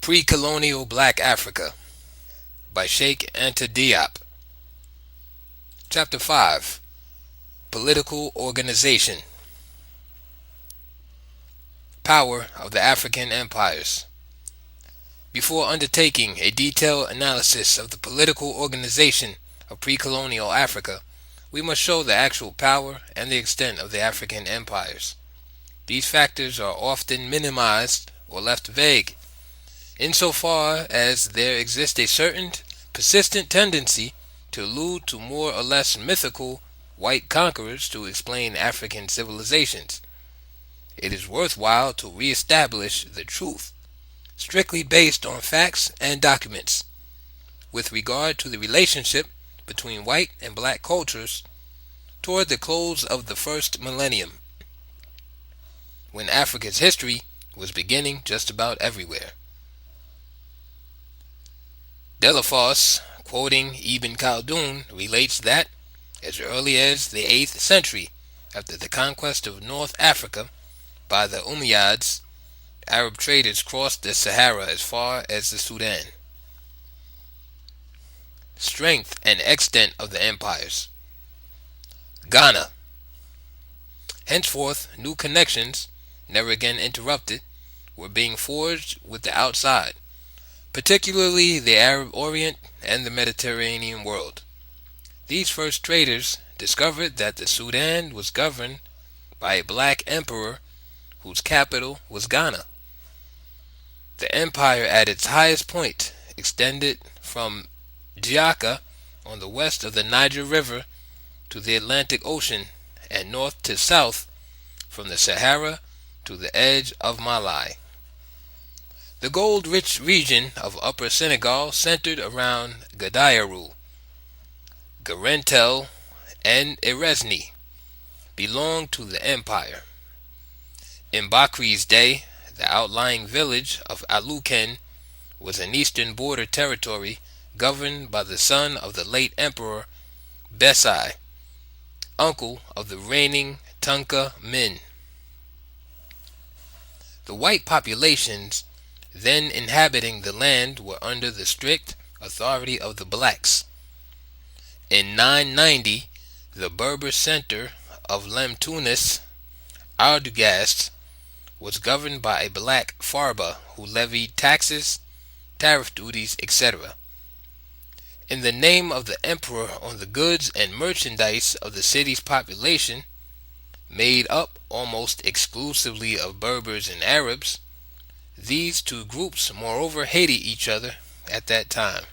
Precolonial Black Africa by Cheikh Anta Diop. Chapter 5. Political Organization. Power of the African Empires. Before undertaking a detailed analysis of the political organization of pre-colonial Africa, we must show the actual power and the extent of the African empires. These factors are often minimized or left vague, insofar as there exists a certain persistent tendency to allude to more or less mythical white conquerors to explain African civilizations. It is worthwhile to reestablish the truth, strictly based on facts and documents, with regard to the relationship between white and black cultures toward the close of the first millennium, when Africa's history was beginning just about everywhere. Delafosse, quoting Ibn Khaldun, relates that, as early as the 8th century, after the conquest of North Africa by the Umayyads, Arab traders crossed the Sahara as far as the Sudan. Strength and extent of the empires. Ghana. Henceforth, new connections, never again interrupted, were being forged with the outside, particularly the Arab Orient and the Mediterranean world. These first traders discovered that the Sudan was governed by a black emperor whose capital was Ghana. The empire at its highest point extended from Jiaka on the west of the Niger River to the Atlantic Ocean, and north to south from the Sahara to the edge of Mali. The gold-rich region of Upper Senegal centered around Gadayaru, Garentel, and Eresni belonged to the empire. In Bakri's day, the outlying village of Aluken was an eastern border territory governed by the son of the late emperor Besai, uncle of the reigning Tunka Min. The white populations then inhabiting the land were under the strict authority of the blacks. In 990, the Berber center of Lemtunis, Ardugast, was governed by a black farba who levied taxes, tariff duties, etc. In the name of the emperor on the goods and merchandise of the city's population, made up almost exclusively of Berbers and Arabs, these two groups moreover hated each other at that time.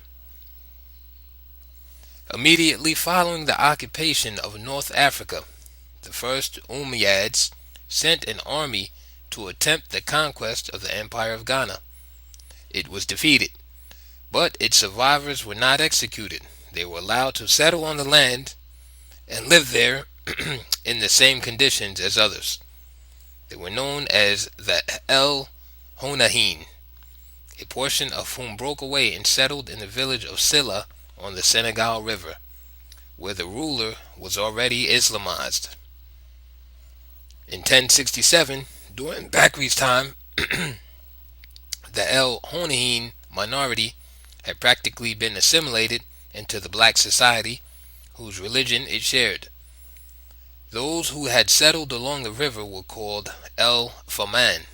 Immediately following the occupation of North Africa, the first Umayyads sent an army to attempt the conquest of the Empire of Ghana. It was defeated, but its survivors were not executed. They were allowed to settle on the land and live there in the same conditions as others. They were known as the El Honahin, a portion of whom broke away and settled in the village of Silla on the Senegal River, where the ruler was already Islamized. In 1067, during Bakri's time, the El Honahin minority had practically been assimilated into the black society whose religion it shared. Those who had settled along the river were called El Faman.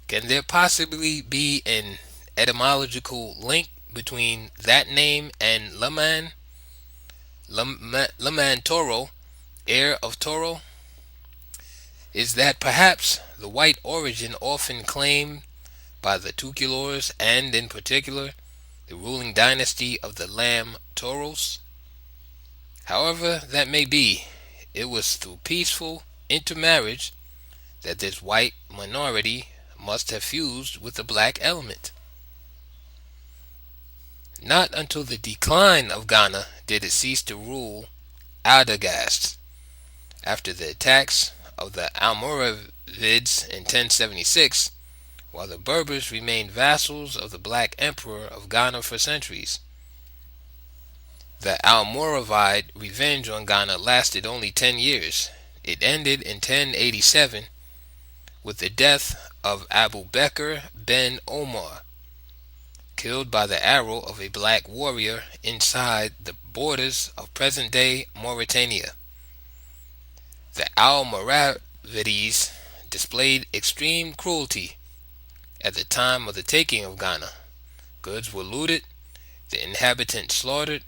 Can there possibly be an etymological link between that name and Laman? Laman Toro, heir of Toro? Is that perhaps the white origin often claimed by the Tukulors and, in particular, the ruling dynasty of the Lam Toros? However that may be, it was through peaceful intermarriage that this white minority must have fused with the black element. Not until the decline of Ghana did it cease to rule Ardagast. After the attacks of the Almoravids in 1076, while the Berbers remained vassals of the black emperor of Ghana for centuries. The Almoravid revenge on Ghana lasted only 10 years. It ended in 1087 with the death of Abu Bakr ben Omar, killed by the arrow of a black warrior inside the borders of present-day Mauritania. The Almoravides displayed extreme cruelty at the time of the taking of Ghana. Goods were looted, the inhabitants slaughtered.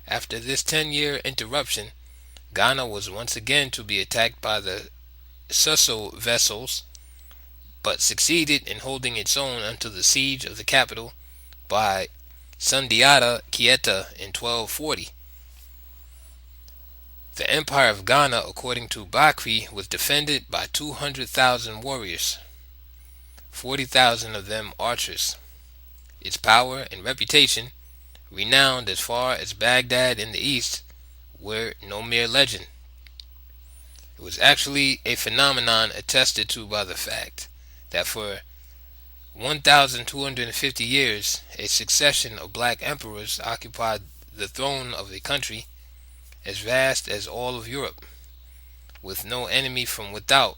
After this 10-year interruption, Ghana was once again to be attacked by the Susso vessels, but succeeded in holding its own until the siege of the capital by Sundiata Keita in 1240. The Empire of Ghana, according to Bakri, was defended by 200,000 warriors, 40,000 of them archers. Its power and reputation, renowned as far as Baghdad in the east, were no mere legend. It was actually a phenomenon attested to by the fact that for 1,250 years a succession of black emperors occupied the throne of a country as vast as all of Europe, with no enemy from without,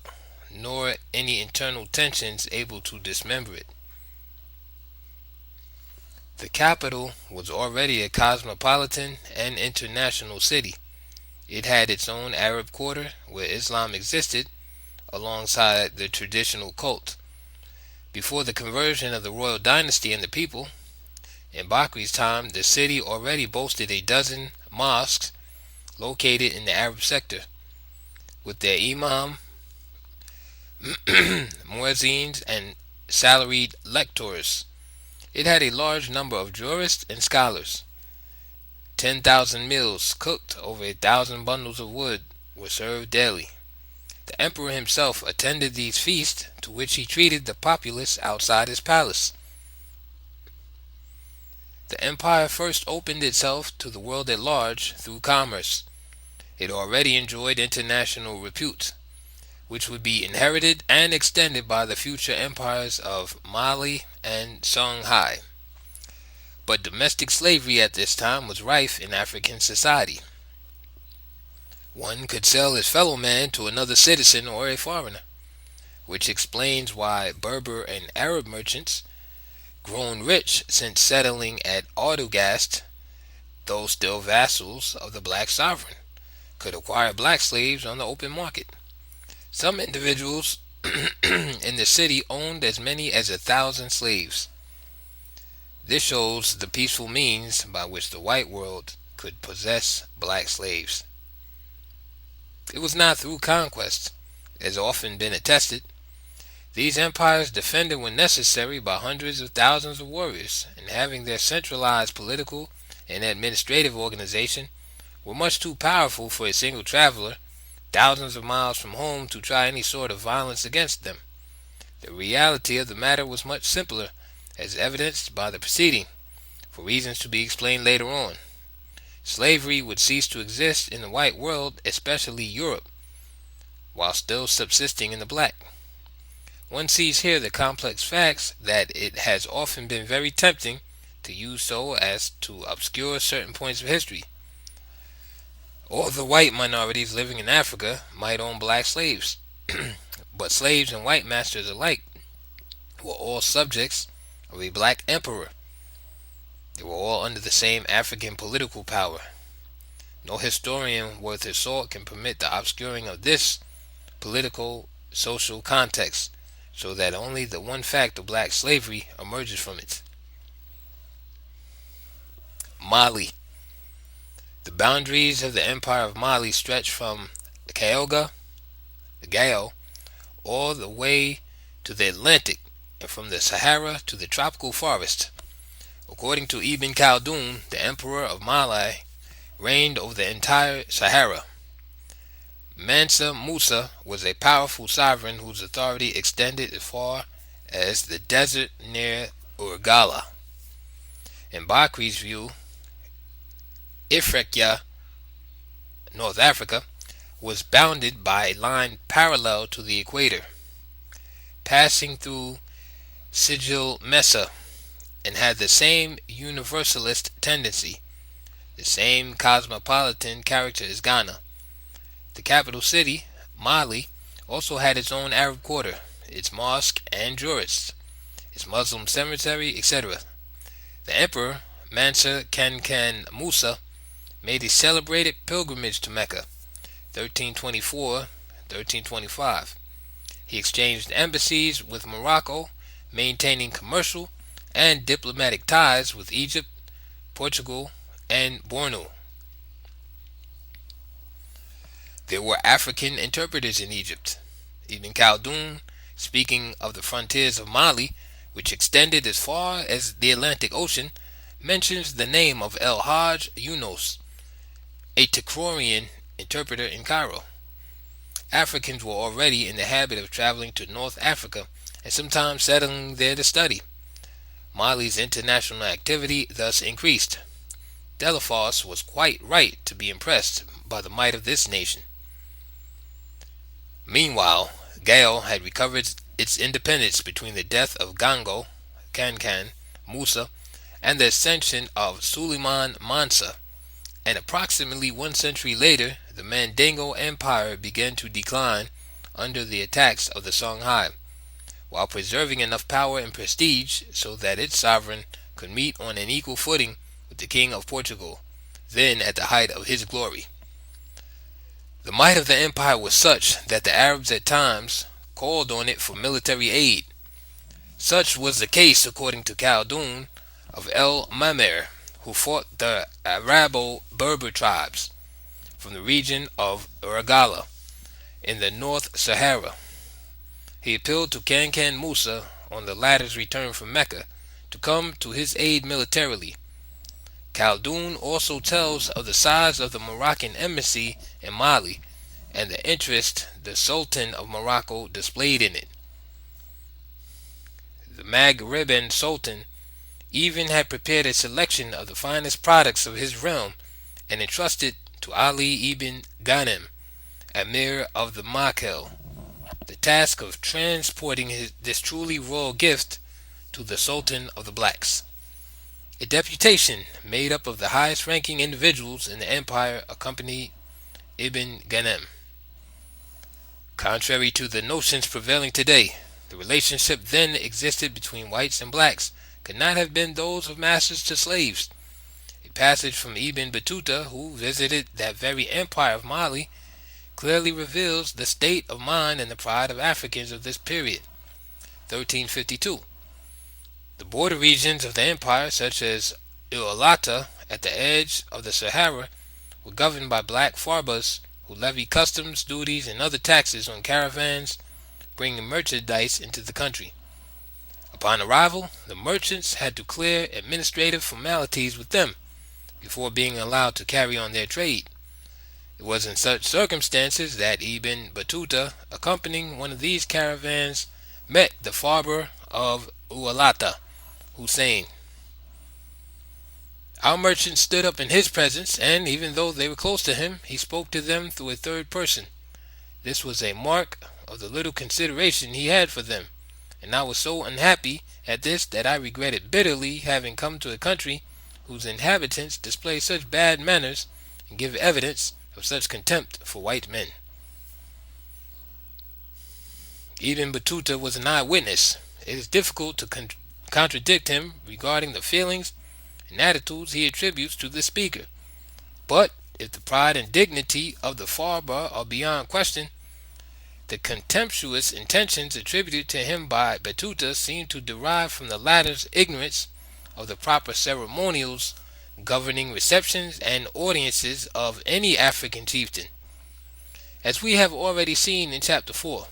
nor any internal tensions able to dismember it. The capital was already a cosmopolitan and international city. It had its own Arab quarter where Islam existed alongside the traditional cult. Before the conversion of the royal dynasty and the people, in Bakri's time, the city already boasted a dozen mosques located in the Arab sector, with their imam, muezzins, and salaried lectors. It had a large number of jurists and scholars. 10,000 meals cooked over 1,000 bundles of wood were served daily. The emperor himself attended these feasts, to which he treated the populace outside his palace. The empire first opened itself to the world at large through commerce. It already enjoyed international repute, which would be inherited and extended by the future empires of Mali and Songhai. But domestic slavery at this time was rife in African society. One could sell his fellow man to another citizen or a foreigner, which explains why Berber and Arab merchants, grown rich since settling at Ardugast, though still vassals of the black sovereign, could acquire black slaves on the open market. Some individuals in the city owned as many as 1,000 slaves. This shows the peaceful means by which the white world could possess black slaves. It was not through conquest, as often been attested. These empires defended when necessary by hundreds of thousands of warriors, and having their centralized political and administrative organization, were much too powerful for a single traveler thousands of miles from home to try any sort of violence against them. The reality of the matter was much simpler, as evidenced by the preceding, for reasons to be explained later on. Slavery would cease to exist in the white world, especially Europe, while still subsisting in the black. One sees here the complex facts that it has often been very tempting to use so as to obscure certain points of history. All the white minorities living in Africa might own black slaves, but slaves and white masters alike were all subjects of a black emperor. They were all under the same African political power. No historian worth his salt can permit the obscuring of this political, social context, so that only the one fact of black slavery emerges from it. Mali. The boundaries of the Empire of Mali stretch from the Gao, all the way to the Atlantic, and from the Sahara to the tropical forest. According to Ibn Khaldun, the Emperor of Mali reigned over the entire Sahara. Mansa Musa was a powerful sovereign whose authority extended as far as the desert near Urgala. In Bakri's view, Ifriqiya, North Africa, was bounded by a line parallel to the equator, passing through Sijil Mesa, and had the same universalist tendency, the same cosmopolitan character as Ghana. The capital city, Mali, also had its own Arab quarter, its mosque and jurists, its Muslim cemetery, etc. The emperor Mansa Kankan Musa made a celebrated pilgrimage to Mecca, 1324-1325. He exchanged embassies with Morocco, maintaining commercial and diplomatic ties with Egypt, Portugal, and Bornu. There were African interpreters in Egypt. Ibn Khaldun, speaking of the frontiers of Mali, which extended as far as the Atlantic Ocean, mentions the name of El Hajj Yunus, a Takrorian interpreter in Cairo. Africans were already in the habit of traveling to North Africa and sometimes settling there to study. Mali's international activity thus increased. Delafosse was quite right to be impressed by the might of this nation. Meanwhile, Gael had recovered its independence between the death of Gango, Kankan, Musa, and the ascension of Suleiman Mansa, and approximately 1 century later, the Mandingo Empire began to decline under the attacks of the Songhai, while preserving enough power and prestige so that its sovereign could meet on an equal footing with the King of Portugal, then at the height of his glory. The might of the empire was such that the Arabs at times called on it for military aid. Such was the case, according to Khaldun, of El Mamer, who fought the Arabo-Berber tribes from the region of Uragala in the North Sahara. He appealed to Kankan Musa on the latter's return from Mecca to come to his aid militarily. Khaldun also tells of the size of the Moroccan embassy in Mali and the interest the Sultan of Morocco displayed in it. The Maghreban Sultan even had prepared a selection of the finest products of his realm and entrusted to Ali ibn Ghanem, Emir of the Makel, the task of transporting this truly royal gift to the Sultan of the Blacks. A deputation made up of the highest ranking individuals in the empire accompanied Ibn Ghanem. Contrary to the notions prevailing today, the relationship then existed between whites and blacks could not have been those of masters to slaves. A passage from Ibn Battuta, who visited that very empire of Mali, clearly reveals the state of mind and the pride of Africans of this period. 1352. The border regions of the empire, such as Ualata at the edge of the Sahara, were governed by black farbas who levied customs, duties, and other taxes on caravans bringing merchandise into the country. Upon arrival, the merchants had to clear administrative formalities with them before being allowed to carry on their trade. It was in such circumstances that Ibn Battuta, accompanying one of these caravans, met the farber of Ualata, Hussein. Our merchant stood up in his presence, and even though they were close to him, he spoke to them through a third person. This was a mark of the little consideration he had for them, and I was so unhappy at this that I regretted bitterly having come to a country whose inhabitants display such bad manners and give evidence of such contempt for white men. Ibn Battuta was an eyewitness. It is difficult to contradict him regarding the feelings and attitudes he attributes to the speaker. But if the pride and dignity of the farber are beyond question, the contemptuous intentions attributed to him by Battuta seem to derive from the latter's ignorance of the proper ceremonials governing receptions and audiences of any African chieftain. As we have already seen in chapter 4,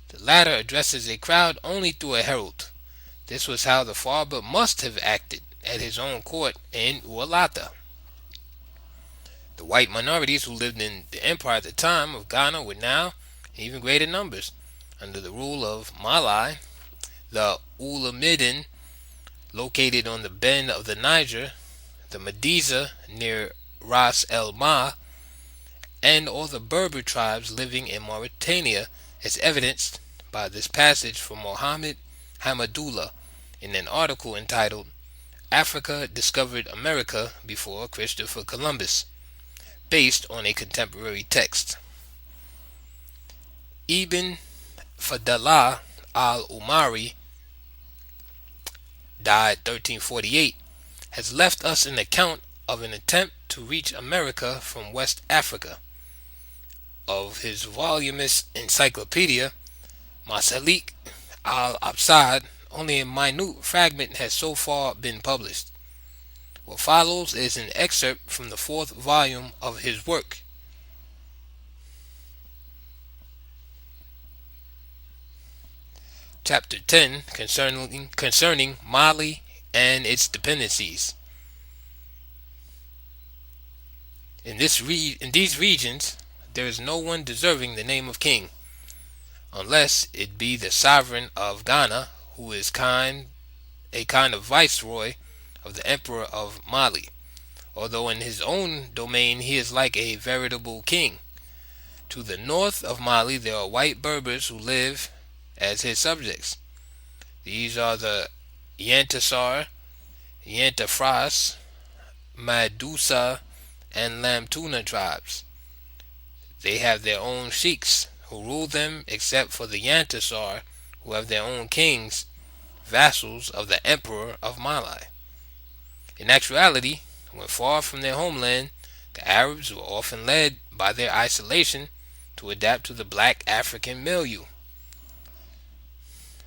the latter addresses a crowd only through a herald. This was how the farber must have acted at his own court in Ualata. The white minorities who lived in the empire at the time of Ghana were now in even greater numbers. Under the rule of Malai, the Ulamidin, located on the bend of the Niger, the Mediza near Ras El Ma, and all the Berber tribes living in Mauritania, as evidenced by this passage from Mohammed Hamadullah in an article entitled Africa Discovered America Before Christopher Columbus, based on a contemporary text. Ibn Fadlallah al-Umari died 1348 has left us an account of an attempt to reach America from West Africa. Of his voluminous encyclopedia, Masalik al-Absad, only a minute fragment has so far been published. What follows is an excerpt from the fourth volume of his work. Chapter 10, concerning Mali and its dependencies. In these regions, there is no one deserving the name of king, unless it be the sovereign of Ghana, who is a kind of viceroy of the emperor of Mali, although in his own domain he is like a veritable king. To the north of Mali there are white Berbers who live as his subjects. These are the Yantasar, Yantafras, Madusa, and Lamtuna tribes. They have their own sheiks who rule them, except for the Yantasar, who have their own kings, vassals of the emperor of Mali. In actuality, when far from their homeland, the Arabs were often led by their isolation to adapt to the black African milieu.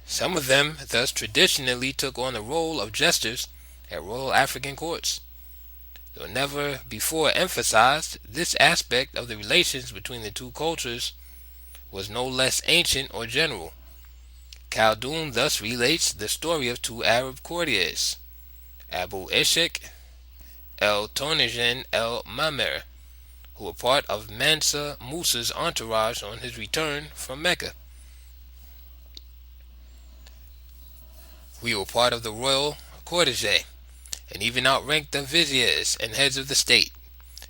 Some of them thus traditionally took on the role of jesters at royal African courts. Though never before emphasized, this aspect of the relations between the two cultures was no less ancient or general. Khaldun thus relates the story of two Arab courtiers, Abu Ishaq el-Tonjan el-Mamer, who were part of Mansa Musa's entourage on his return from Mecca. We were part of the royal cortege, and even outranked the viziers and heads of the state.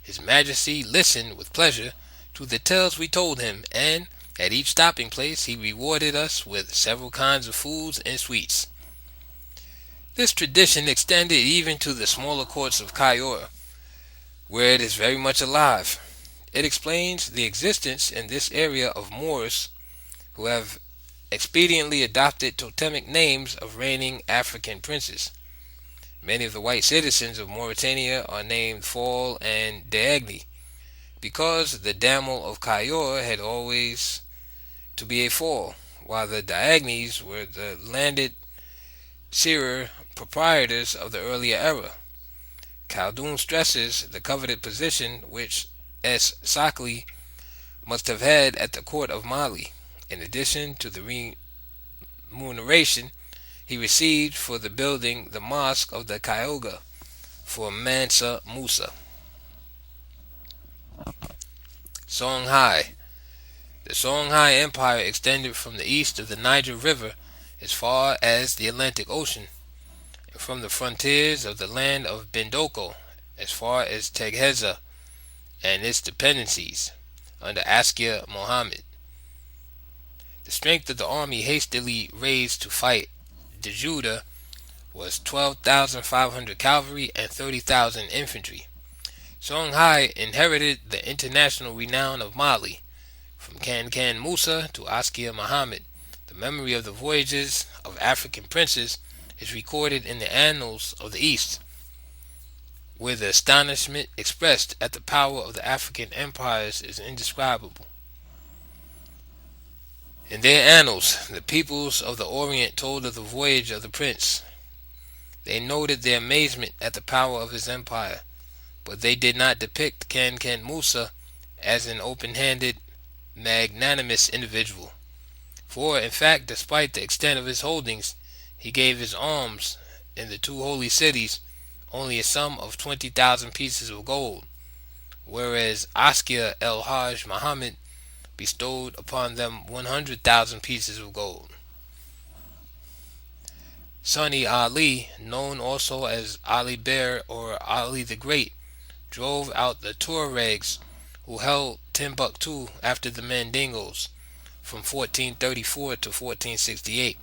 His Majesty listened with pleasure to the tales we told him, and at each stopping place he rewarded us with several kinds of foods and sweets. This tradition extended even to the smaller courts of Cairo, where it is very much alive. It explains the existence in this area of Moors who have expediently adopted totemic names of reigning African princes. Many of the white citizens of Mauritania are named Fall and Deagni, because the Damel of Cayor had always to be a Fall, while the Deagnis were the landed seer proprietors of the earlier era. Khaldun stresses the coveted position which S. Sakli must have had at the court of Mali, in addition to the remuneration he received for the building the mosque of the Kyoga for Mansa Musa. Songhai. The Songhai Empire extended from the east of the Niger River as far as the Atlantic Ocean, and from the frontiers of the land of Bindoko as far as Tegheza and its dependencies under Askia Mohammed. The strength of the army hastily raised to fight Dejuda was 12,500 cavalry and 30,000 infantry. Songhai inherited the international renown of Mali. From Kankan Musa to Askia Muhammad, the memory of the voyages of African princes is recorded in the annals of the East, where the astonishment expressed at the power of the African empires is indescribable. In their annals, the peoples of the Orient told of the voyage of the prince. They noted their amazement at the power of his empire, but they did not depict Kankan Musa as an open-handed, magnanimous individual. For, in fact, despite the extent of his holdings, he gave his alms in the two holy cities only a sum of 20,000 pieces of gold, whereas Askia el-Hajj Muhammad bestowed upon them 100,000 pieces of gold. Sunni Ali, known also as Ali Bear or Ali the Great, drove out the Tuaregs who held Timbuktu after the Mandingos from 1434 to 1468.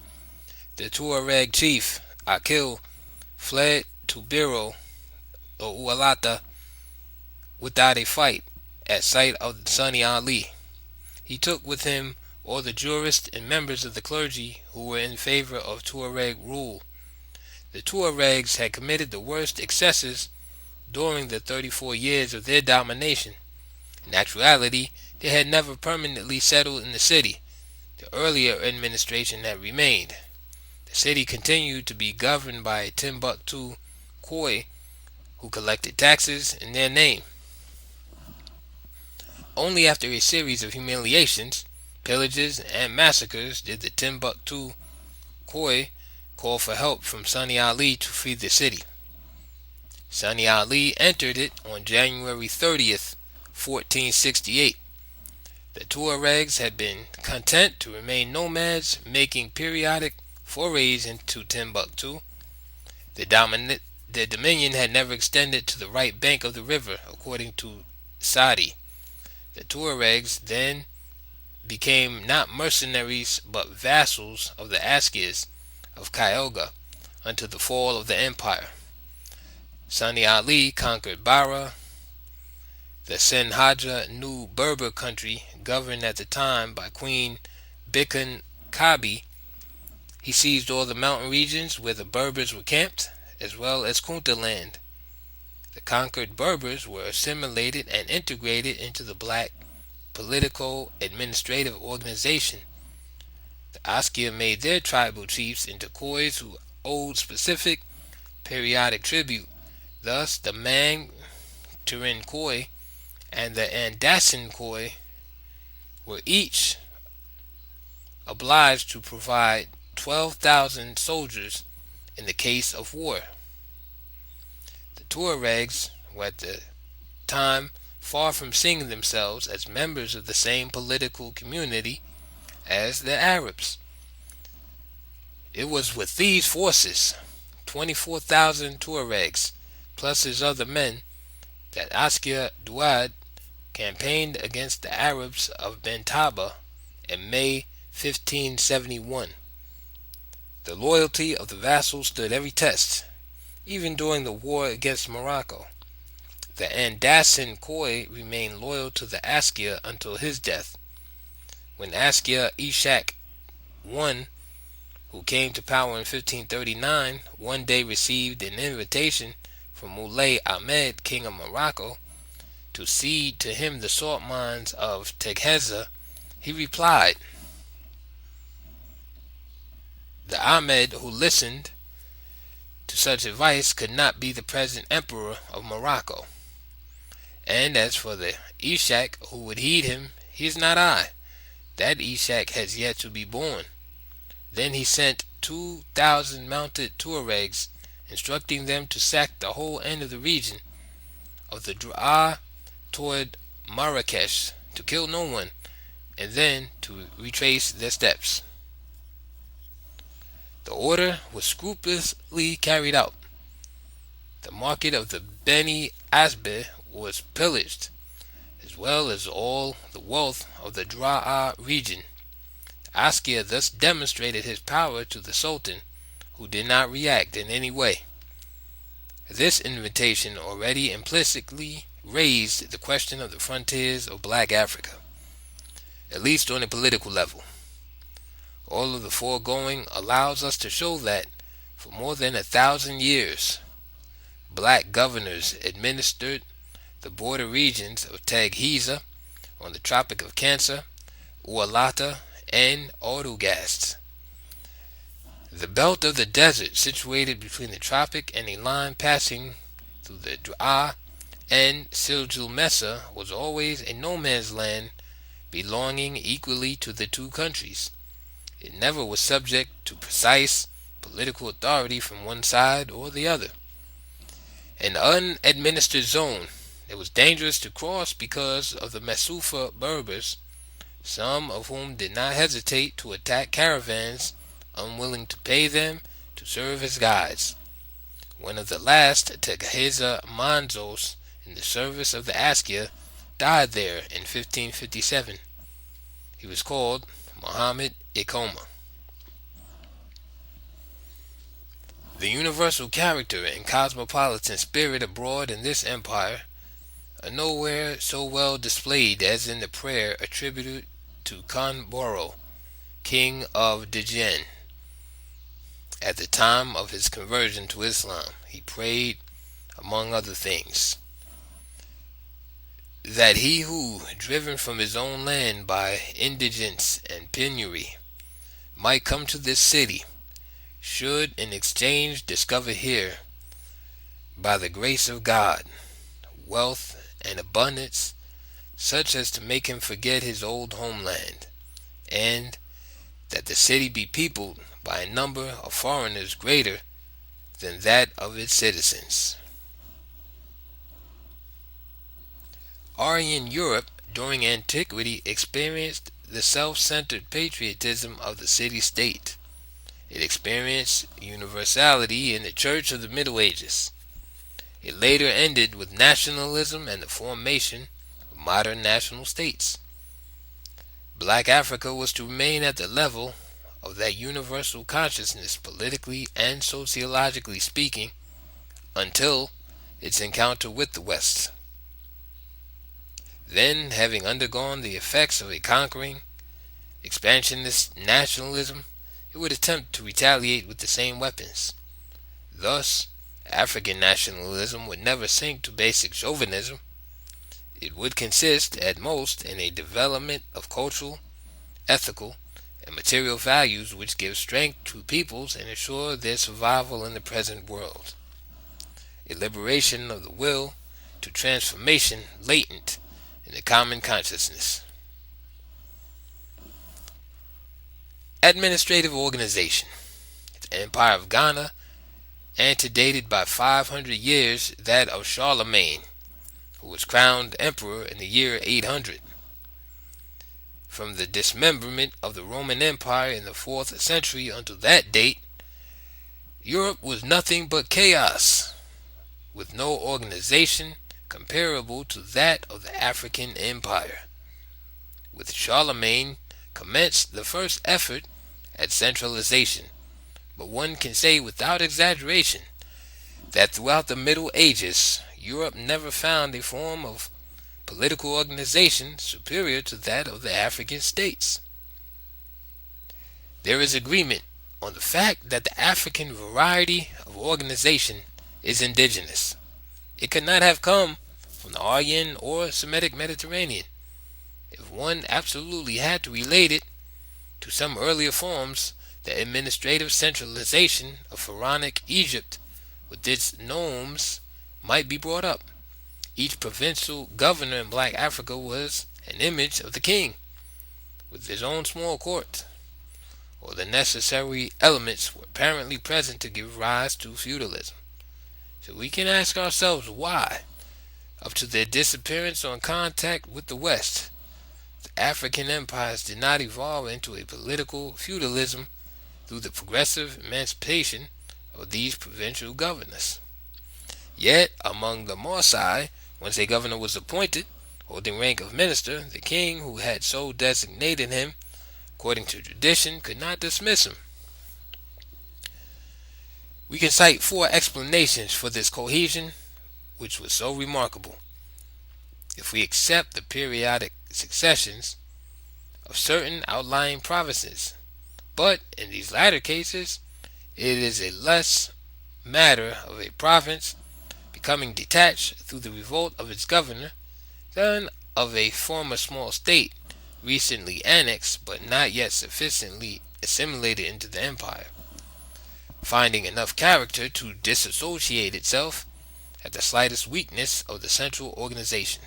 The Tuareg chief, Akil, fled to Biro or Ualata without a fight at sight of Sunni Ali. He took with him all the jurists and members of the clergy who were in favor of Tuareg rule. The Tuaregs had committed the worst excesses during the 34 years of their domination. In actuality, they had never permanently settled in the city. The earlier administration had remained. The city continued to be governed by a Timbuktu Khoi who collected taxes in their name. Only after a series of humiliations, pillages, and massacres did the Timbuktu Khoi call for help from Sani Ali to free the city. Sani Ali entered it on January 30th, 1468. The Tuaregs had been content to remain nomads, making periodic forays into Timbuktu. Their dominion had never extended to the right bank of the river, according to Sadi. The Tuaregs then became not mercenaries but vassals of the Askias of Kyoga until the fall of the empire. Sani Ali conquered Bara, the Senhaja New Berber country, governed at the time by Queen Bikun Kabi. He seized all the mountain regions where the Berbers were camped, as well as Kunta land. The conquered Berbers were assimilated and integrated into the black political administrative organization. The Askia made their tribal chiefs into Khois who owed specific periodic tribute. Thus, the Mang-Turin Khoi and the Andasan Khoi were each obliged to provide 12,000 soldiers in the case of war. The Tuaregs were at the time far from seeing themselves as members of the same political community as the Arabs. It was with these forces, 24,000 Tuaregs, plus his other men, that Askia Duad campaigned against the Arabs of Bentaba in May 1571. The loyalty of the vassals stood every test, even during the war against Morocco. The Andasan Khoi remained loyal to the Askia until his death. When Askia Ishak I, who came to power in 1539, one day received an invitation from Moulay Ahmed, king of Morocco, to cede to him the salt mines of Tegheza, he replied, "The Ahmed who listened to such advice could not be the present emperor of Morocco. And as for the Ishak who would heed him, he is not I. That Ishak has yet to be born." Then he sent 2,000 mounted Tuaregs, instructing them to sack the whole end of the region of the Dru'a toward Marrakesh, to kill no one, and then to retrace their steps. The order was scrupulously carried out. The market of the Beni Asbe was pillaged, as well as all the wealth of the Dru'a region. Askia thus demonstrated his power to the Sultan, who did not react in any way. This invitation already implicitly raised the question of the frontiers of Black Africa, at least on a political level. All of the foregoing allows us to show that, for more than 1,000 years, black governors administered the border regions of Tegheza on the Tropic of Cancer, Ualata, and Autogast. The belt of the desert situated between the tropic and a line passing through the Dru'a and Siljul Mesa was always a no man's land belonging equally to the two countries. It never was subject to precise political authority from one side or the other. An unadministered zone, it was dangerous to cross because of the Masufa Berbers, some of whom did not hesitate to attack caravans unwilling to pay them to serve as guides. One of the last, Tegheza Manzos, in the service of the Askia, died there in 1557. He was called Muhammad Ikoma. The universal character and cosmopolitan spirit abroad in this empire are nowhere so well displayed as in the prayer attributed to Khanboro, king of Djinn, at the time of his conversion to Islam. He prayed, among other things, that he who, driven from his own land by indigence and penury, might come to this city, should in exchange discover here, by the grace of God, wealth and abundance, such as to make him forget his old homeland, and that the city be peopled by a number of foreigners greater than that of its citizens. Aryan Europe during antiquity experienced the self-centered patriotism of the city-state. It experienced universality in the Church of the Middle Ages. It later ended with nationalism and the formation of modern national states. Black Africa was to remain at the level of that universal consciousness, politically and sociologically speaking, until its encounter with the West. Then, having undergone the effects of a conquering, expansionist nationalism, it would attempt to retaliate with the same weapons. Thus, African nationalism would never sink to basic chauvinism. It would consist, at most, in a development of cultural, ethical, and material values which give strength to peoples and ensure their survival in the present world. A liberation of the will to transformation latent in the common consciousness. Administrative organization. The Empire of Ghana antedated by 500 years that of Charlemagne, who was crowned emperor in the year 800. From the dismemberment of the Roman Empire in the 4th century until that date, Europe was nothing but chaos, with no organization comparable to that of the African Empire. With Charlemagne commenced the first effort at centralization, but one can say without exaggeration that throughout the Middle Ages, Europe never found a form of political organization superior to that of the African states. There is agreement on the fact that the African variety of organization is indigenous. It could not have come from the Aryan or Semitic Mediterranean. If one absolutely had to relate it to some earlier forms, the administrative centralization of pharaonic Egypt with its nomes might be brought up. Each provincial governor in Black Africa was an image of the king, with his own small court, or the necessary elements were apparently present to give rise to feudalism. So we can ask ourselves why, up to their disappearance on contact with the West, the African empires did not evolve into a political feudalism through the progressive emancipation of these provincial governors. Yet, among the Maasai, once a governor was appointed, holding rank of minister, the king who had so designated him, according to tradition, could not dismiss him. We can cite 4 explanations for this cohesion, which was so remarkable. If we accept the periodic successions of certain outlying provinces, but in these latter cases, it is a less matter of a province becoming detached through the revolt of its governor than of a former small state recently annexed but not yet sufficiently assimilated into the empire, finding enough character to disassociate itself at the slightest weakness of the central organization.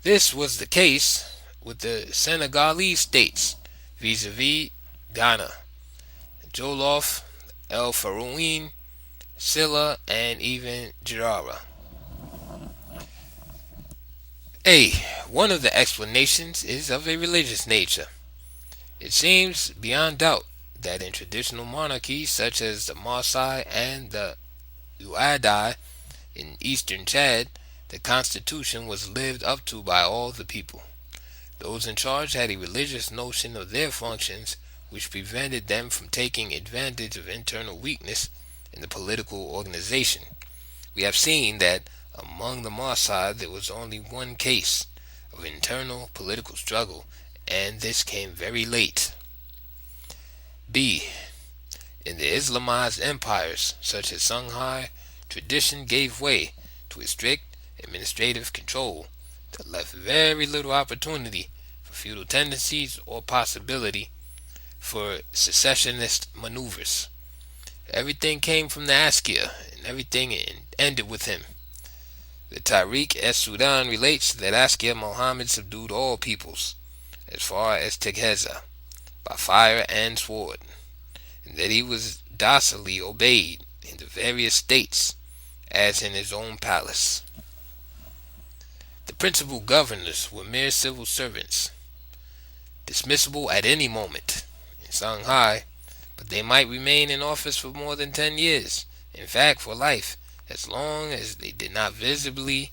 This was the case with the Senegalese states vis-a-vis Ghana, Jolof, El Farouin, Silla, and even Jirara. One of the explanations is of a religious nature. It seems beyond doubt that in traditional monarchies such as the Maasai and the Uadai in eastern Chad, the constitution was lived up to by all the people. Those in charge had a religious notion of their functions which prevented them from taking advantage of internal weakness in the political organization. We have seen that among the Maasai there was only one case of internal political struggle, and this came very late. B. In the Islamized empires such as Songhai, tradition gave way to a strict administrative control that left very little opportunity for feudal tendencies or possibility for secessionist maneuvers. Everything came from the Askia, and everything ended with him. The Tariq es Sudan relates that Askia Muhammad subdued all peoples, as far as Tegeza, by fire and sword, and that he was docilely obeyed in the various states, as in his own palace. The principal governors were mere civil servants, dismissible at any moment in Shanghai, but they might remain in office for more than 10 years, in fact for life, as long as they did not visibly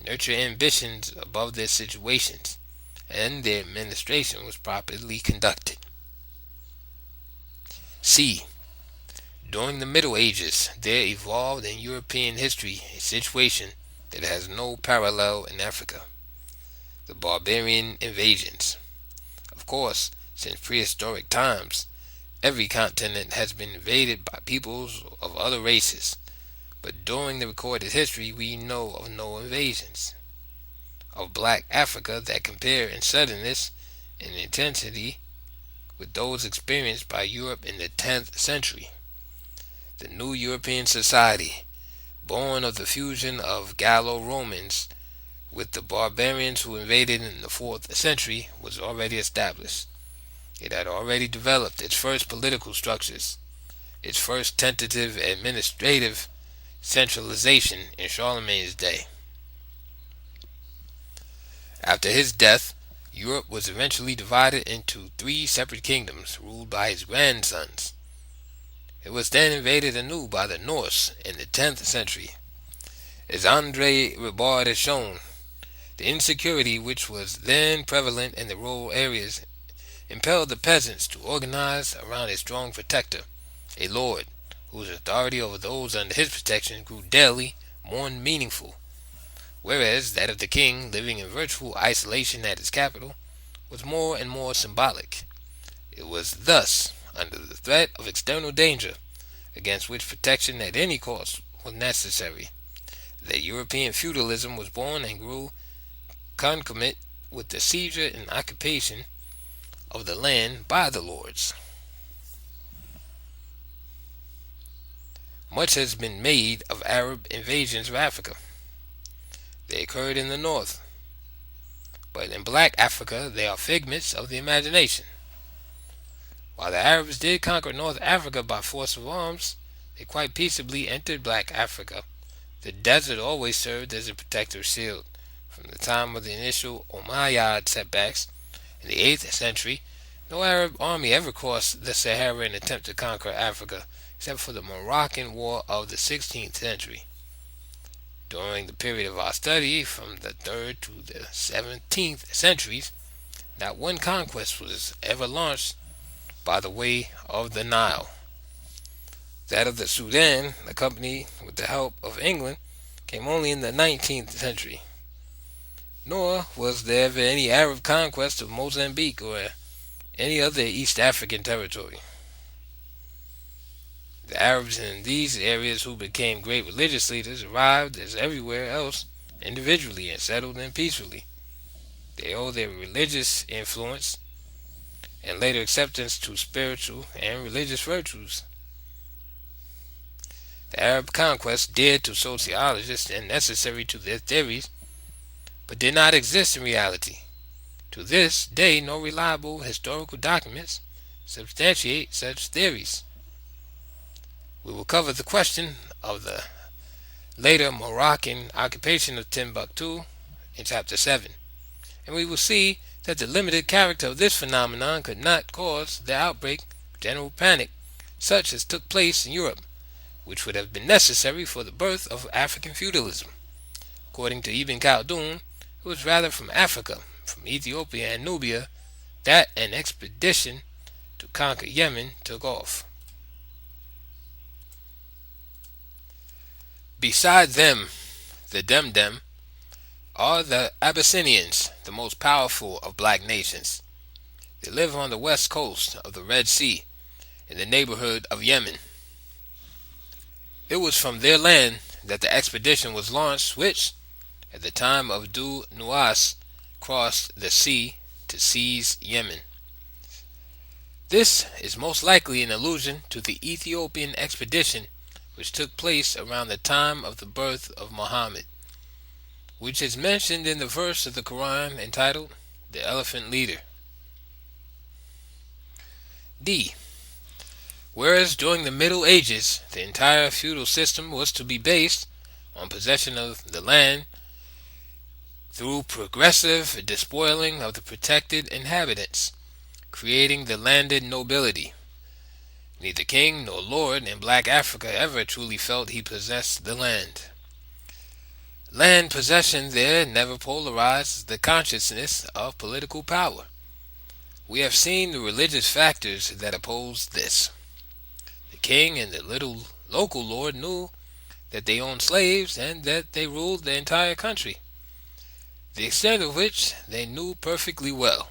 nurture ambitions above their situations, and their administration was properly conducted. C. During the Middle Ages, there evolved in European history a situation that has no parallel in Africa: the barbarian invasions. Of course, since prehistoric times, every continent has been invaded by peoples of other races, but during the recorded history we know of no invasions of black Africa that compare in suddenness and intensity with those experienced by Europe in the 10th century. The new European society, born of the fusion of Gallo-Romans with the barbarians who invaded in the 4th century, was already established. It had already developed its first political structures, its first tentative administrative centralization in Charlemagne's day. After his death, Europe was eventually divided into 3 separate kingdoms ruled by his grandsons. It was then invaded anew by the Norse in the 10th century. As André Ribard has shown, the insecurity which was then prevalent in the rural areas impelled the peasants to organize around a strong protector, a lord, whose authority over those under his protection grew daily more meaningful, whereas that of the king, living in virtual isolation at his capital, was more and more symbolic. It was thus, under the threat of external danger, against which protection at any cost was necessary, that European feudalism was born and grew concomitant with the seizure and occupation of the land by the lords. Much has been made of Arab invasions of Africa. They occurred in the north, but in black Africa they are figments of the imagination. While the Arabs did conquer North Africa by force of arms, they quite peaceably entered black Africa. The desert always served as a protective shield. From the time of the initial Umayyad setbacks in the 8th century, no Arab army ever crossed the Sahara in an attempt to conquer Africa, except for the Moroccan War of the 16th century. During the period of our study, from the 3rd to the 17th centuries, not one conquest was ever launched by the way of the Nile. That of the Sudan, accompanied with the help of England, came only in the 19th century. Nor was there ever any Arab conquest of Mozambique or any other East African territory. The Arabs in these areas who became great religious leaders arrived, as everywhere else, individually and settled in peacefully. They owe their religious influence and later acceptance to spiritual and religious virtues. The Arab conquest, dear to sociologists and necessary to their theories, but did not exist in reality. To this day, no reliable historical documents substantiate such theories. We will cover the question of the later Moroccan occupation of Timbuktu in Chapter 7, and we will see that the limited character of this phenomenon could not cause the outbreak of general panic such as took place in Europe, which would have been necessary for the birth of African feudalism. According to Ibn Khaldun, it was rather from Africa, from Ethiopia and Nubia, that an expedition to conquer Yemen took off. Beside them, the Demdem, are the Abyssinians, the most powerful of black nations. They live on the west coast of the Red Sea, in the neighborhood of Yemen. It was from their land that the expedition was launched, which, at the time of Du Nuas, crossed the sea to seize Yemen. This is most likely an allusion to the Ethiopian expedition which took place around the time of the birth of Muhammad, which is mentioned in the verse of the Quran entitled "The Elephant Leader." D. Whereas during the Middle Ages the entire feudal system was to be based on possession of the land through progressive despoiling of the protected inhabitants, creating the landed nobility. Neither king nor lord in Black Africa ever truly felt he possessed the land. Land possession there never polarized the consciousness of political power. We have seen the religious factors that opposed this. The king and the little local lord knew that they owned slaves and that they ruled the entire country, the extent of which they knew perfectly well,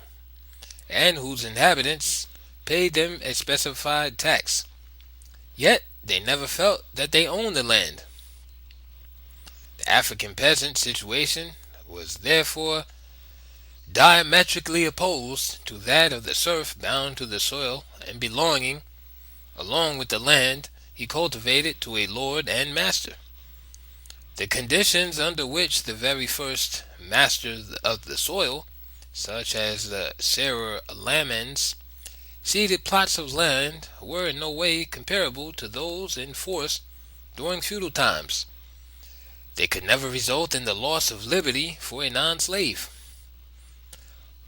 and whose inhabitants paid them a specified tax. Yet they never felt that they owned the land. The African peasant situation was therefore diametrically opposed to that of the serf bound to the soil and belonging, along with the land he cultivated, to a lord and master. The conditions under which the very first masters of the soil, such as the Serer Lamans, ceded plots of land were in no way comparable to those in force during feudal times. They could never result in the loss of liberty for a non-slave.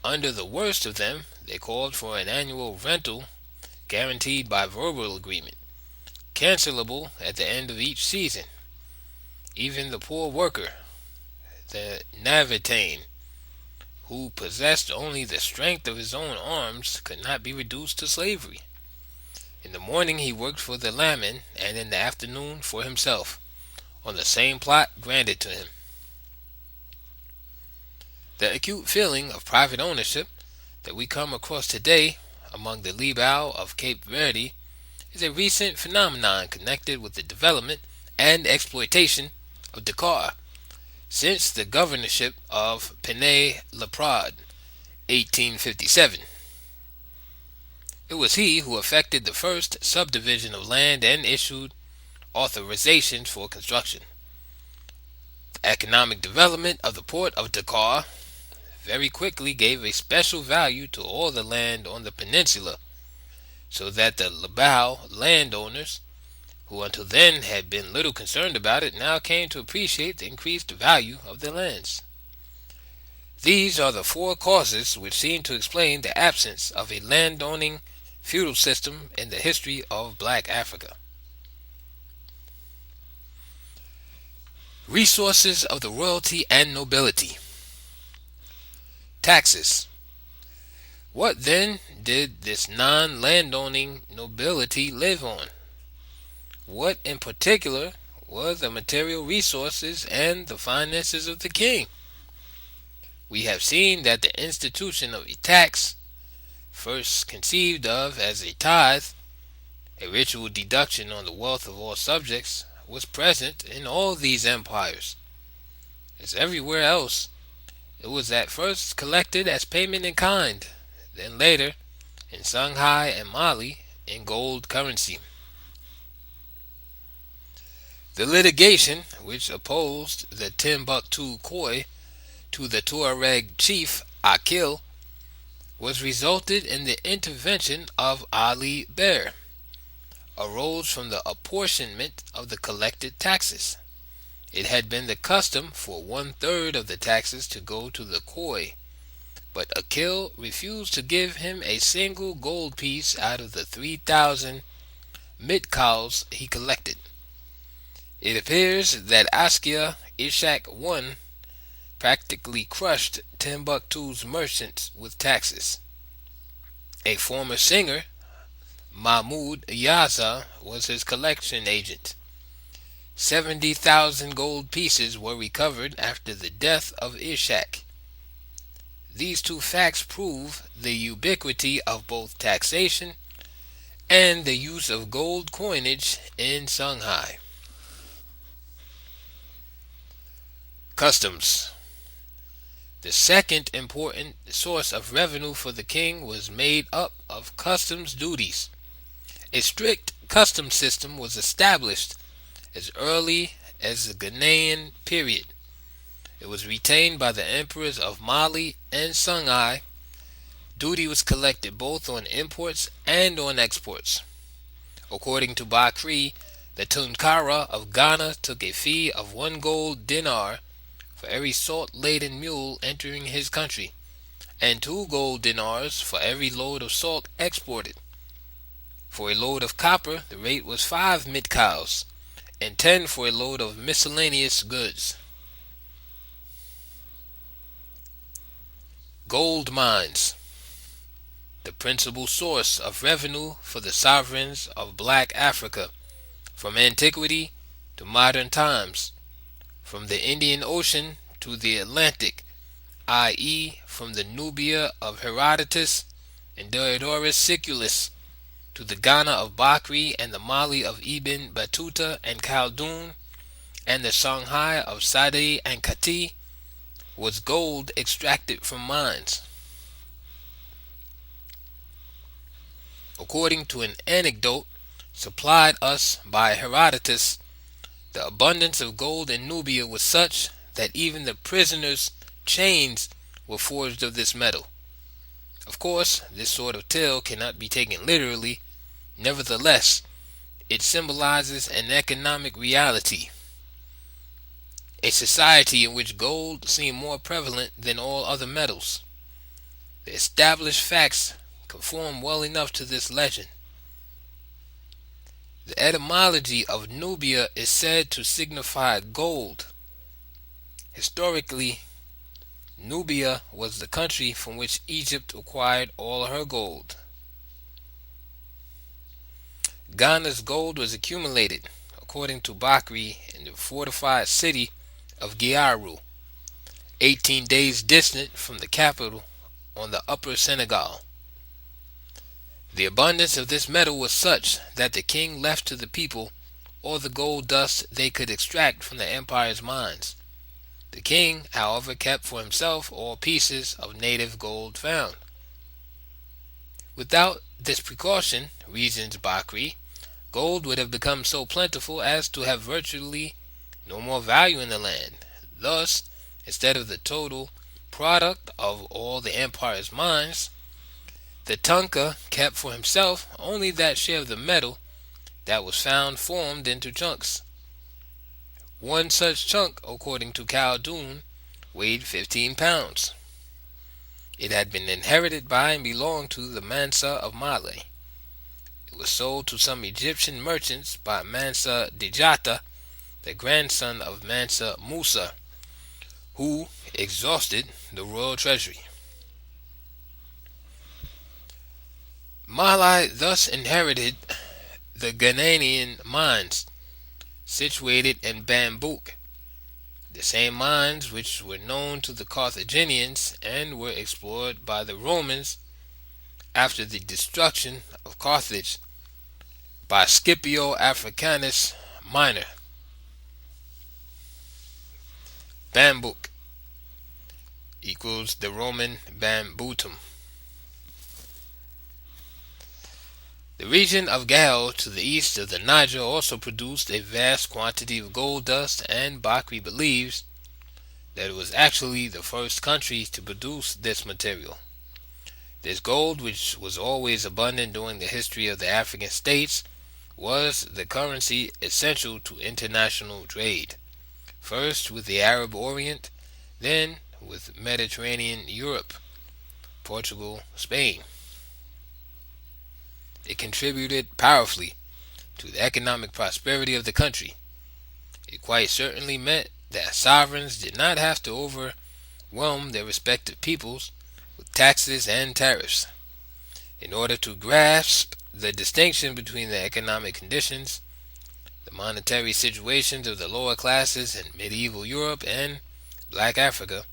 Under the worst of them, they called for an annual rental guaranteed by verbal agreement, cancelable at the end of each season. Even the poor worker, the Navatane, who possessed only the strength of his own arms, could not be reduced to slavery. In the morning he worked for the Laman, and in the afternoon for himself, on the same plot granted to him. The acute feeling of private ownership that we come across today among the Libau of Cape Verde is a recent phenomenon connected with the development and exploitation of Dakar since the governorship of Pene Leprade, 1857. It was he who effected the first subdivision of land and issued authorizations for construction. The economic development of the port of Dakar very quickly gave a special value to all the land on the peninsula, so that the Libau landowners, who until then had been little concerned about it, now came to appreciate the increased value of their lands. These are the four causes which seem to explain the absence of a landowning feudal system in the history of Black Africa. Resources of the royalty and nobility. Taxes. What then did this non-landowning nobility live on? What in particular were the material resources and the finances of the king? We have seen that the institution of a tax, first conceived of as a tithe, a ritual deduction on the wealth of all subjects, was present in all these empires. As everywhere else, it was at first collected as payment in kind, then later, in Songhai and Mali, in gold currency. The litigation which opposed the Timbuktu Khoi to the Tuareg chief Akil was resulted in the intervention of Ali Ber, arose from the apportionment of the collected taxes. It had been the custom for 1/3 of the taxes to go to the Khoi, but Akil refused to give him a single gold piece out of the 3,000 mitkals he collected. It appears that Askia Ishak I practically crushed Timbuktu's merchants with taxes. A former singer, Mahmud Yaza, was his collection agent. 70,000 gold pieces were recovered after the death of Ishak. These two facts prove the ubiquity of both taxation and the use of gold coinage in Shanghai. Customs. The second important source of revenue for the king was made up of customs duties. A strict customs system was established as early as the Ghanaian period. It was retained by the emperors of Mali and Shanghai. Duty was collected both on imports and on exports. According to Bakri, the Tunkara of Ghana took a fee of 1 gold dinar for every salt-laden mule entering his country, and 2 gold dinars for every load of salt exported. For a load of copper, the rate was 5 mitcows, and 10 for a load of miscellaneous goods. Gold mines. The principal source of revenue for the sovereigns of Black Africa, from antiquity to modern times, from the Indian Ocean to the Atlantic, i.e., from the Nubia of Herodotus and Diodorus Siculus to the Ghana of Bakri and the Mali of Ibn Battuta and Khaldun and the Shanghai of Sade and Kati, was gold extracted from mines. According to an anecdote supplied us by Herodotus, the abundance of gold in Nubia was such that even the prisoners' chains were forged of this metal. Of course, this sort of tale cannot be taken literally. Nevertheless, it symbolizes an economic reality, a society in which gold seemed more prevalent than all other metals. The established facts conform well enough to this legend. The etymology of Nubia is said to signify gold. Historically, Nubia was the country from which Egypt acquired all her gold. Ghana's gold was accumulated, according to Bakri, in the fortified city of Giaru, 18 days distant from the capital on the upper Senegal. The abundance of this metal was such that the king left to the people all the gold dust they could extract from the empire's mines. The king, however, kept for himself all pieces of native gold found. Without this precaution, reasons Bakri, gold would have become so plentiful as to have virtually no more value in the land. Thus, instead of the total product of all the empire's mines, the Tunka kept for himself only that share of the metal that was found formed into chunks. One such chunk, according to Khaldun, weighed 15 pounds. It had been inherited by and belonged to the Mansa of Mali. It was sold to some Egyptian merchants by Mansa Djata, the grandson of Mansa Musa, who exhausted the royal treasury. Mali thus inherited the Ghanaian mines, situated in Bambouk, the same mines which were known to the Carthaginians and were explored by the Romans after the destruction of Carthage by Scipio Africanus Minor. Bambouk equals the Roman Bambutum. The region of Gao to the east of the Niger also produced a vast quantity of gold dust, and Bakri believes that it was actually the first country to produce this material. This gold, which was always abundant during the history of the African states, was the currency essential to international trade, first with the Arab Orient, then with Mediterranean Europe, Portugal, Spain. It contributed powerfully to the economic prosperity of the country. It quite certainly meant that sovereigns did not have to overwhelm their respective peoples with taxes and tariffs. In order to grasp the distinction between the economic conditions, the monetary situations of the lower classes in medieval Europe and Black Africa,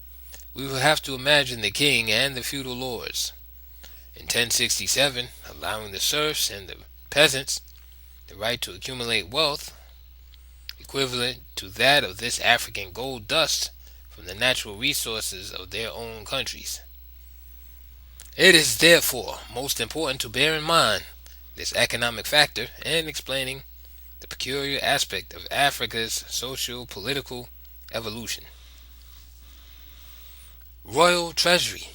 we will have to imagine the king and the feudal lords. In 1067, allowing the serfs and the peasants the right to accumulate wealth equivalent to that of this African gold dust from the natural resources of their own countries. It is therefore most important to bear in mind this economic factor in explaining the peculiar aspect of Africa's socio-political evolution. Royal Treasury.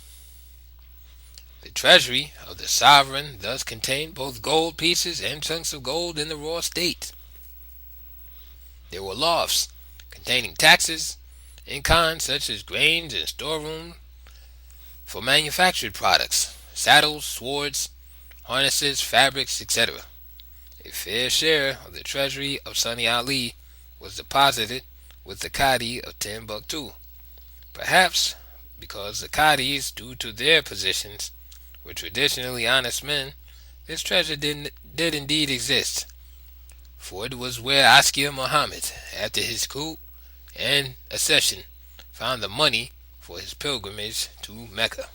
The treasury of the sovereign thus contained both gold pieces and chunks of gold in the raw state. There were lofts containing taxes in kind such as grains and storeroom for manufactured products, saddles, swords, harnesses, fabrics, etc. A fair share of the treasury of Sunny Ali was deposited with the Cadi of Timbuktu, perhaps because the Cadis, due to their positions, were traditionally honest men. This treasure did indeed exist, for it was where Askia Muhammad, after his coup and accession, found the money for his pilgrimage to Mecca.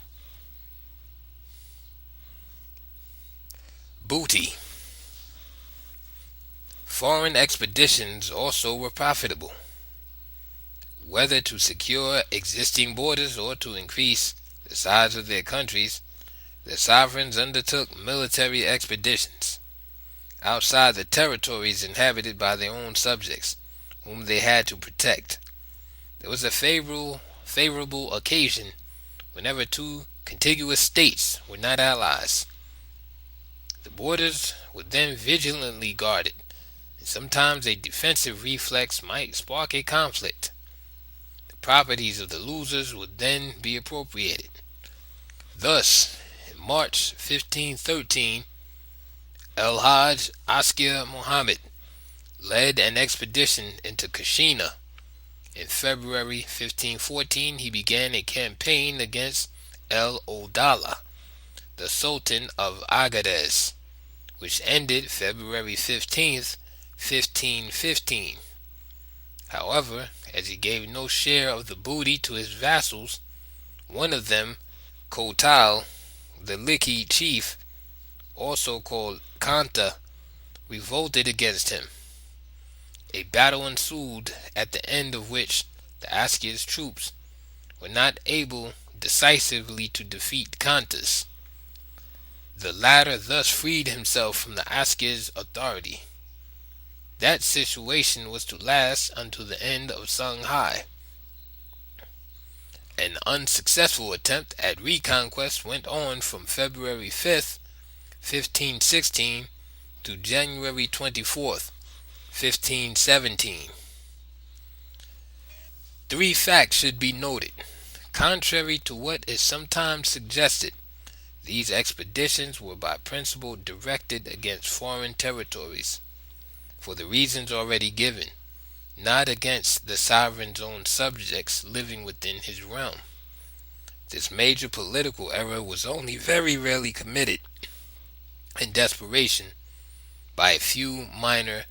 Booty. Foreign expeditions also were profitable, whether to secure existing borders or to increase the size of their countries. The sovereigns undertook military expeditions outside the territories inhabited by their own subjects, whom they had to protect. There was a favorable occasion whenever two contiguous states were not allies. The borders were then vigilantly guarded, and sometimes a defensive reflex might spark a conflict. The properties of the losers would then be appropriated. Thus, in March 1513, El-Hajj Askia Muhammad led an expedition into Kashina. In February 1514, he began a campaign against El-Odala, the Sultan of Agadez, which ended February 15th, 1515. However, as he gave no share of the booty to his vassals, one of them, Kotal, the Liki chief, also called Kanta, revolted against him. A battle ensued, at the end of which the Askia's troops were not able decisively to defeat Kanta's. The latter thus freed himself from the Askia's authority. That situation was to last until the end of Songhai. An unsuccessful attempt at reconquest went on from February 5th, 1516 to January 24th, 1517. Three facts should be noted. Contrary to what is sometimes suggested, these expeditions were by principle directed against foreign territories, for the reasons already given, not against the sovereign's own subjects living within his realm. This major political error was only very rarely committed in desperation by a few minor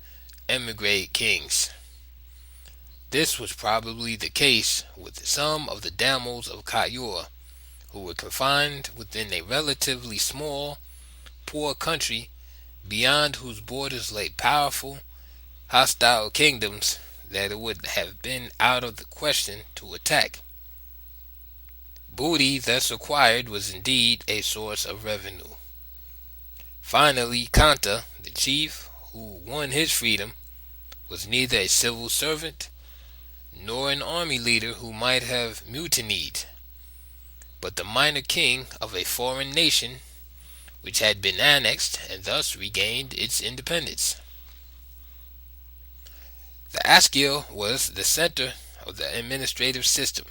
emigre kings. This was probably the case with some of the damsels of Cayor, who were confined within a relatively small, poor country beyond whose borders lay powerful, hostile kingdoms that it would have been out of the question to attack. Booty thus acquired was indeed a source of revenue. Finally, Kanta, the chief who won his freedom, was neither a civil servant nor an army leader who might have mutinied, but the minor king of a foreign nation which had been annexed and thus regained its independence. The Askia was the center of the administrative system,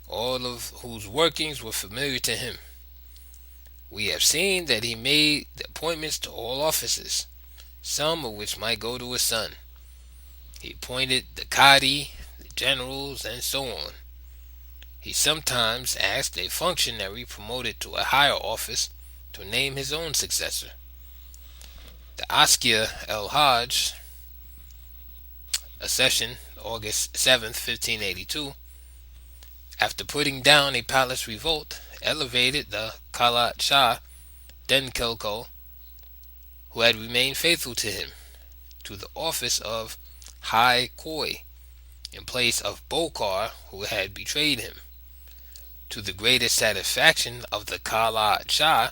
all of whose workings were familiar to him. We have seen that he made the appointments to all offices, some of which might go to his son. He appointed the Cadi, the generals, and so on. He sometimes asked a functionary promoted to a higher office to name his own successor. The Askia El-Hajj accession, August 7th, 1582, after putting down a palace revolt, elevated the Khalat Shah Denkelko, who had remained faithful to him, to the office of High Khoi, in place of Bokar, who had betrayed him. To the greatest satisfaction of the Kala Shah,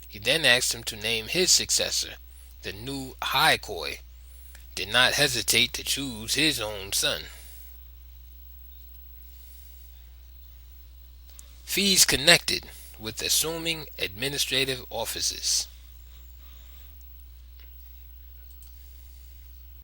he then asked him to name his successor. The new High Khoi did not hesitate to choose his own son. Fees connected with assuming administrative offices.